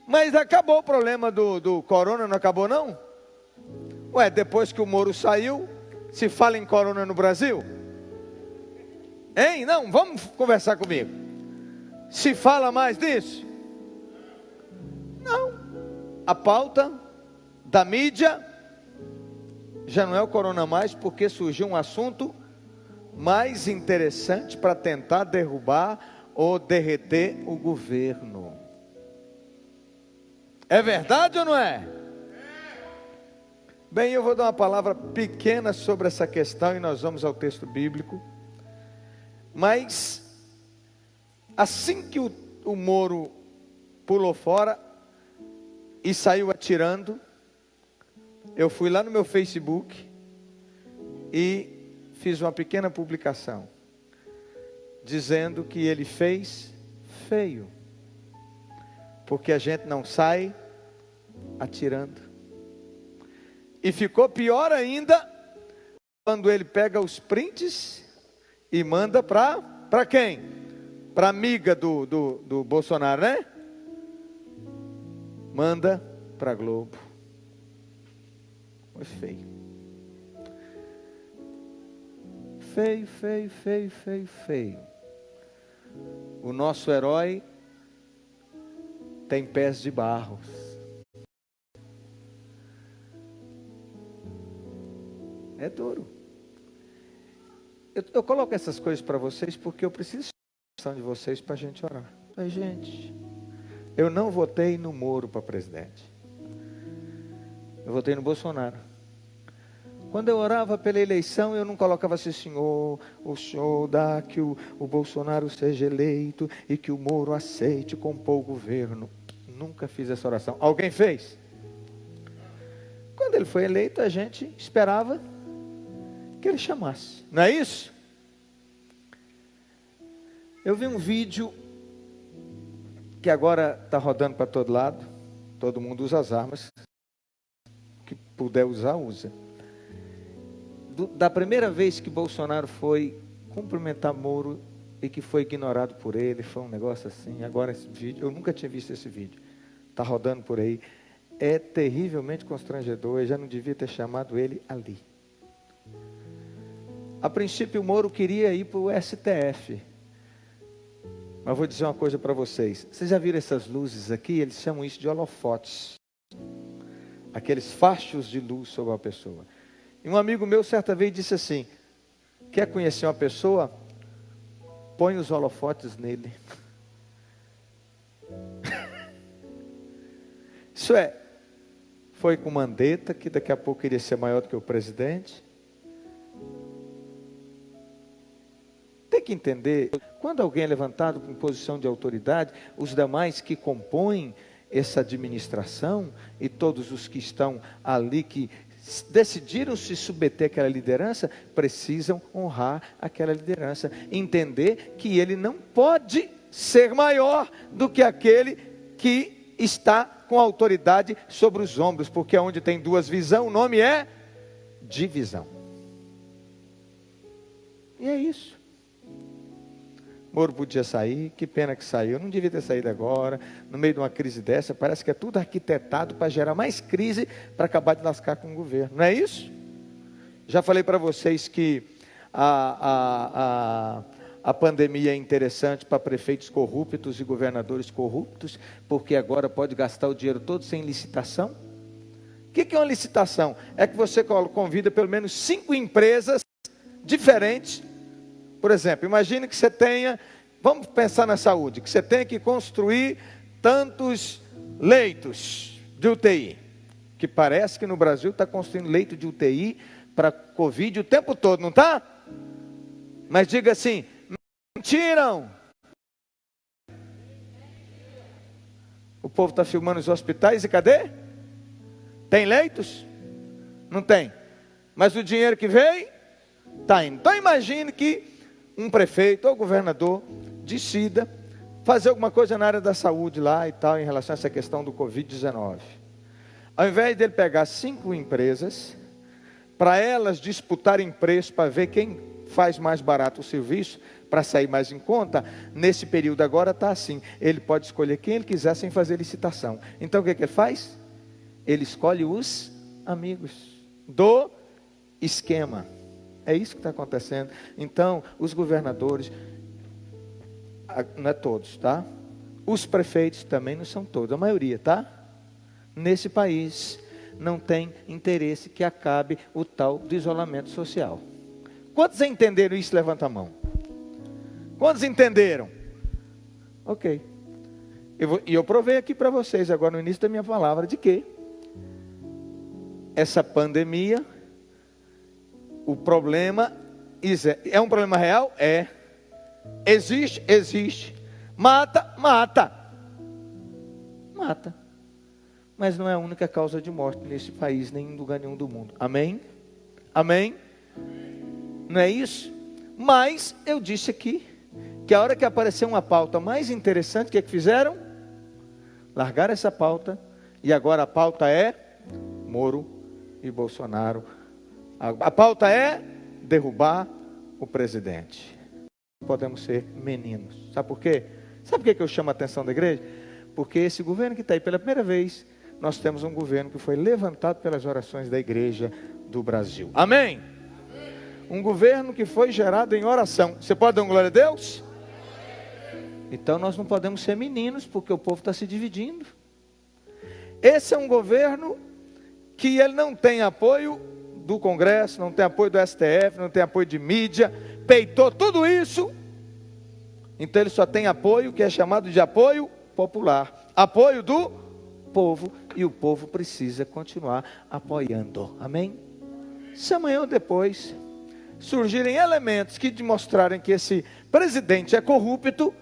Mas acabou o problema do corona, não acabou não? Ué, depois que o Moro saiu, se fala em corona no Brasil? Hein? Não, vamos conversar comigo. Se fala mais disso? Não. A pauta da mídia já não é o corona mais, porque surgiu um assunto mais interessante para tentar derrubar ou derreter o governo. É verdade ou não é? Bem, eu vou dar uma palavra pequena sobre essa questão e nós vamos ao texto bíblico. Mas, assim que o Moro pulou fora e saiu atirando, eu fui lá no meu Facebook e fiz uma pequena publicação, dizendo que ele fez feio, porque a gente não sai atirando. E ficou pior ainda, quando ele pega os prints e manda para quem? Para amiga do Bolsonaro, né? Manda para a Globo. Foi feio. Feio, feio, feio, feio, feio. O nosso herói tem pés de barro. É duro. Eu coloco essas coisas para vocês porque eu preciso de vocês para a gente orar. Mas, gente, eu não votei no Moro para presidente. Eu votei no Bolsonaro. Quando eu orava pela eleição, eu não colocava assim, Senhor, o Senhor dá que o Bolsonaro seja eleito e que o Moro aceite compor o governo. Nunca fiz essa oração. Alguém fez? Quando ele foi eleito, a gente esperava que ele chamasse. Não é isso? Eu vi um vídeo que agora está rodando para todo lado. Todo mundo usa as armas. Que puder usar, usa. Da primeira vez que Bolsonaro foi cumprimentar Moro e que foi ignorado por ele, foi um negócio assim. Agora esse vídeo, eu nunca tinha visto esse vídeo. Está rodando por aí. É terrivelmente constrangedor. Eu já não devia ter chamado ele ali. A princípio o Moro queria ir para o STF. Mas vou dizer uma coisa para vocês. Vocês já viram essas luzes aqui? Eles chamam isso de holofotes. Aqueles fachos de luz sobre a pessoa. E um amigo meu certa vez disse assim: quer conhecer uma pessoa? Põe os holofotes nele. Isso é, foi com Mandetta, que daqui a pouco iria ser maior do que o presidente. Tem que entender, quando alguém é levantado com posição de autoridade, os demais que compõem essa administração e todos os que estão ali, que decidiram se submeter àquela liderança, precisam honrar aquela liderança, entender que ele não pode ser maior do que aquele que está com autoridade sobre os ombros, porque onde tem duas visões, o nome é divisão. E é isso. Moro podia sair, que pena que saiu, não devia ter saído agora, no meio de uma crise dessa, parece que é tudo arquitetado para gerar mais crise, para acabar de lascar com o governo, não é isso? Já falei para vocês que a pandemia é interessante para prefeitos corruptos e governadores corruptos, porque agora pode gastar o dinheiro todo sem licitação. O que é uma licitação? É que você convida pelo menos 5 empresas diferentes. Por exemplo, imagine que você tenha, vamos pensar na saúde, que você tenha que construir tantos leitos de UTI, que parece que no Brasil está construindo leito de UTI para Covid o tempo todo, não está? Mas diga assim, mentiram. O povo está filmando os hospitais e cadê? Tem leitos? Não tem. Mas o dinheiro que veio, está indo. Então imagine que um prefeito ou governador decida fazer alguma coisa na área da saúde lá e tal, em relação a essa questão do Covid-19. Ao invés dele pegar 5 empresas, para elas disputarem preço, para ver quem faz mais barato o serviço, para sair mais em conta, nesse período agora está assim, ele pode escolher quem ele quiser sem fazer licitação. Então o que ele faz? Ele escolhe os amigos do esquema. É isso que está acontecendo. Então, os governadores, não é todos, tá? Os prefeitos também não são todos, a maioria, tá? Nesse país não tem interesse que acabe o tal do isolamento social. Quantos entenderam isso? Levanta a mão. Quantos entenderam? Ok. E eu provei aqui para vocês agora no início da minha palavra de que essa pandemia, o problema é um problema real? É. Existe. Mata. Mas não é a única causa de morte nesse país, nem em lugar nenhum do mundo. Amém? Não é isso? Mas eu disse aqui que a hora que apareceu uma pauta mais interessante, o que é que fizeram? Largaram essa pauta, e agora a pauta é Moro e Bolsonaro. A pauta é derrubar o presidente. Podemos ser meninos. Sabe por quê? Sabe por que eu chamo a atenção da igreja? Porque esse governo que está aí pela primeira vez, nós temos um governo que foi levantado pelas orações da igreja do Brasil. Amém? Um governo que foi gerado em oração. Você pode dar uma glória a Deus? Então nós não podemos ser meninos, porque o povo está se dividindo. Esse é um governo que ele não tem apoio do Congresso, não tem apoio do STF, não tem apoio de mídia, peitou tudo isso. Então ele só tem apoio que é chamado de apoio popular, apoio do povo, e o povo precisa continuar apoiando. Amém? Se amanhã ou depois surgirem elementos que demonstrarem que esse presidente é corrupto,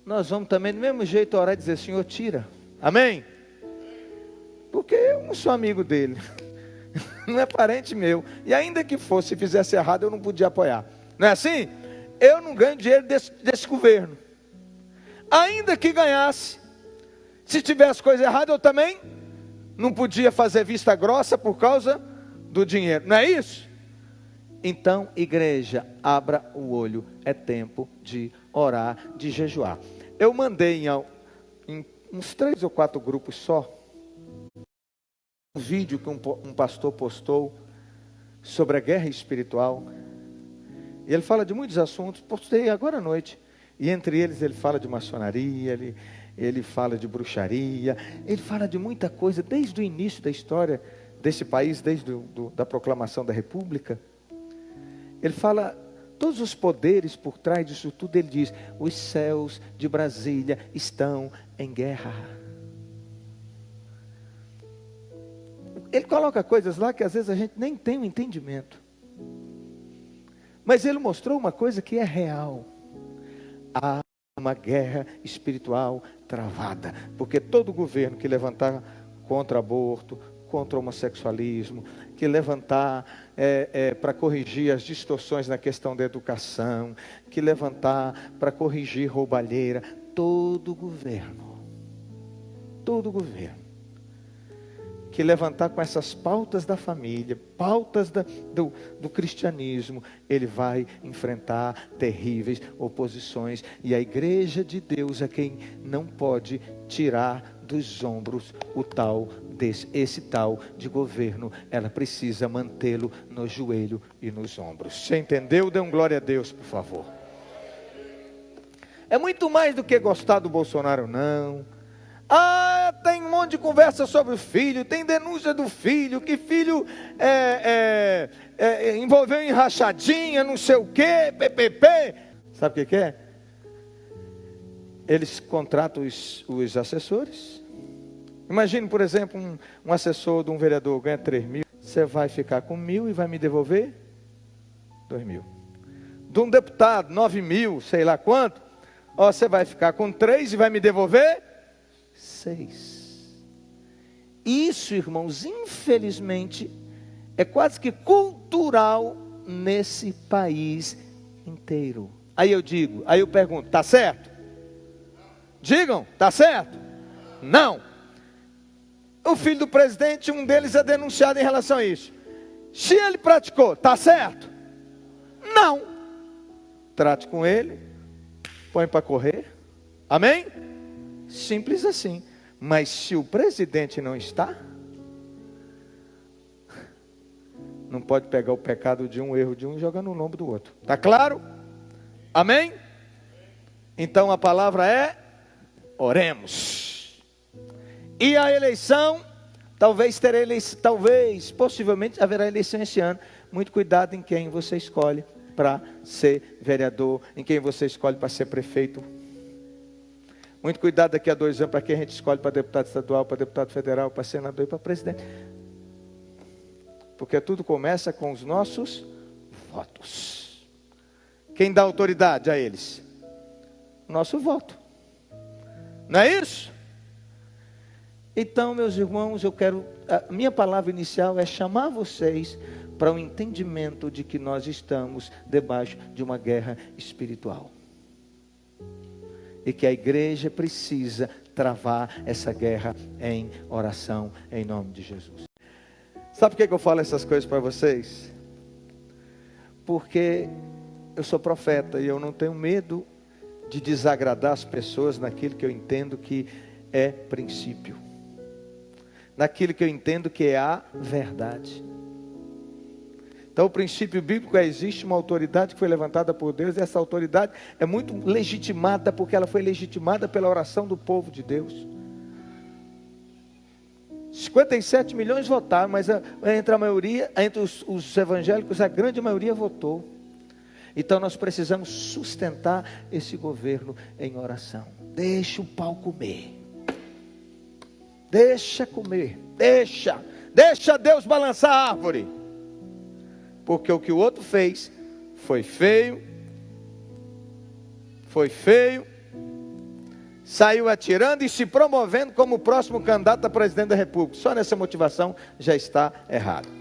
nós vamos também do mesmo jeito orar e dizer: Senhor, tira. Amém? Porque eu não sou amigo dele, não é parente meu, e ainda que fosse, se fizesse errado, eu não podia apoiar. Não é assim? Eu não ganho dinheiro desse governo. Ainda que ganhasse, se tivesse coisa errada, eu também não podia fazer vista grossa por causa do dinheiro. Não é isso? Então, igreja, abra o olho. É tempo de orar, de jejuar. Eu mandei em uns 3 ou 4 grupos só um vídeo que um pastor postou sobre a guerra espiritual. E ele fala de muitos assuntos. Postei agora à noite. E entre eles ele fala de maçonaria, ele fala de bruxaria, ele fala de muita coisa desde o início da história desse país, desde da proclamação da República. Ele fala todos os poderes por trás disso tudo. Ele diz: os céus de Brasília estão em guerra. Ele coloca coisas lá que às vezes a gente nem tem um entendimento. Mas ele mostrou uma coisa que é real. Há uma guerra espiritual travada. Porque todo governo que levantar contra aborto, contra o homossexualismo, que levantar para corrigir as distorções na questão da educação, que levantar para corrigir roubalheira, todo governo, que levantar com essas pautas da família, pautas do cristianismo, ele vai enfrentar terríveis oposições. E a igreja de Deus é quem não pode tirar dos ombros esse tal de governo. Ela precisa mantê-lo no joelho e nos ombros. Você entendeu? Dê um glória a Deus, por favor. É muito mais do que gostar do Bolsonaro, não. Tem um monte de conversa sobre o filho, tem denúncia do filho, que filho envolveu em rachadinha, não sei o quê, PPP. Sabe o que é? Eles contratam os assessores. Imagine, por exemplo, um assessor de um vereador ganha 3 mil. Você vai ficar com 1.000 e vai me devolver 2.000. De um deputado, 9 mil, sei lá quanto. Você vai ficar com 3 e vai me devolver 6. Isso, irmãos, infelizmente, é quase que cultural nesse país inteiro. Aí eu pergunto, está certo? Digam, está certo? Não. O filho do presidente, um deles é denunciado em relação a isso. Se ele praticou, está certo? Não. trate com ele, põe para correr. Amém? Simples assim. Mas se o presidente não está, não pode pegar o pecado de um, o erro de um e jogar no lombo do outro. Está claro? Amém? Então a palavra é: oremos. E a eleição, possivelmente haverá eleição esse ano. Muito cuidado em quem você escolhe para ser vereador, em quem você escolhe para ser prefeito. Muito cuidado daqui a 2 anos para quem a gente escolhe para deputado estadual, para deputado federal, para senador e para presidente. Porque tudo começa com os nossos votos. Quem dá autoridade a eles? Nosso voto. Não é isso? Então, meus irmãos, a minha palavra inicial é chamar vocês para o entendimento de que nós estamos debaixo de uma guerra espiritual. E que a igreja precisa travar essa guerra em oração, em nome de Jesus. Sabe por que eu falo essas coisas para vocês? Porque eu sou profeta e eu não tenho medo de desagradar as pessoas naquilo que eu entendo que é princípio. Naquilo que eu entendo que é a verdade. Então o princípio bíblico é: existe uma autoridade que foi levantada por Deus, e essa autoridade é muito legitimada, porque ela foi legitimada pela oração do povo de Deus. 57 milhões votaram, mas entre os evangélicos, a grande maioria votou. Então nós precisamos sustentar esse governo em oração. Deixa o pau comer. Deixa comer. Deixa Deus balançar a árvore. Porque o que o outro fez foi feio, saiu atirando e se promovendo como o próximo candidato a presidente da República. Só nessa motivação já está errado.